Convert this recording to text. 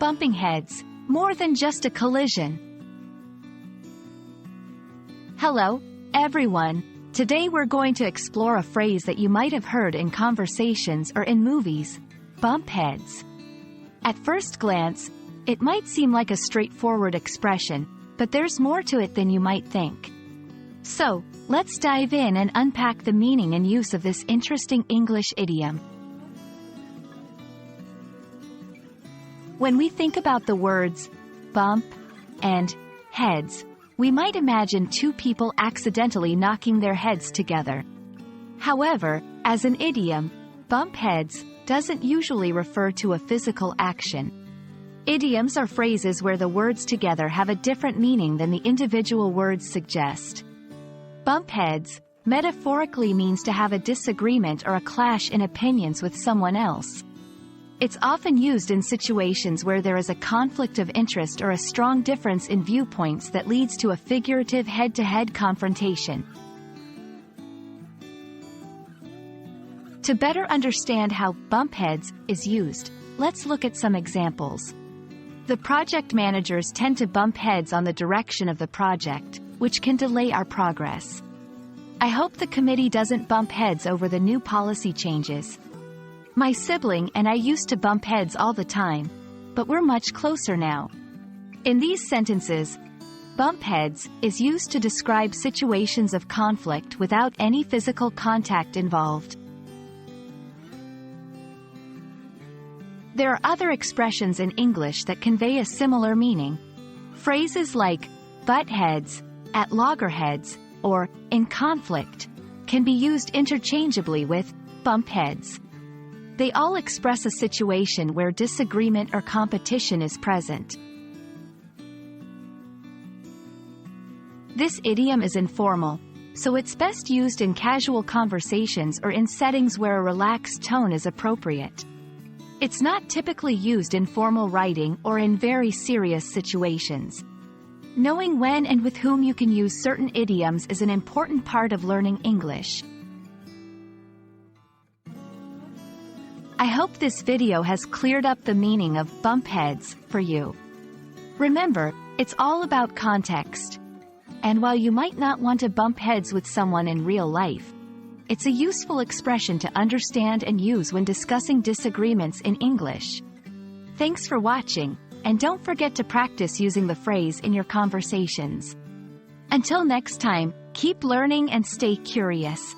bumping heads, more than just a collision. Hello, everyone. Today we're going to explore a phrase that you might have heard in conversations or in movies: bump heads. At first glance, it might seem like a straightforward expression, but there's more to it than you might think. So, let's dive in and unpack the meaning and use of this interesting English idiom. When we think about the words bump and heads, we might imagine two people accidentally knocking their heads together. However, as an idiom, bump heads doesn't usually refer to a physical action. Idioms are phrases where the words together have a different meaning than the individual words suggest. Bump heads metaphorically means to have a disagreement or a clash in opinions with someone else. It's often used in situations where there is a conflict of interest or a strong difference in viewpoints that leads to a figurative head-to-head confrontation. To better understand how bump heads is used, let's look at some examples. The project managers tend to bump heads on the direction of the project, which can delay our progress. I hope the committee doesn't bump heads over the new policy changes. My sibling and I used to bump heads all the time, but we're much closer now. In these sentences, bump heads is used to describe situations of conflict without any physical contact involved. There are other expressions in English that convey a similar meaning. Phrases like butt heads, at loggerheads, or in conflict can be used interchangeably with bump heads. They all express a situation where disagreement or competition is present. This idiom is informal, so it's best used in casual conversations or in settings where a relaxed tone is appropriate. It's not typically used in formal writing or in very serious situations. Knowing when and with whom you can use certain idioms is an important part of learning English. I hope this video has cleared up the meaning of bump heads for you. Remember, it's all about context. And while you might not want to bump heads with someone in real life, it's a useful expression to understand and use when discussing disagreements in English. Thanks for watching, and don't forget to practice using the phrase in your conversations. Until next time, keep learning and stay curious.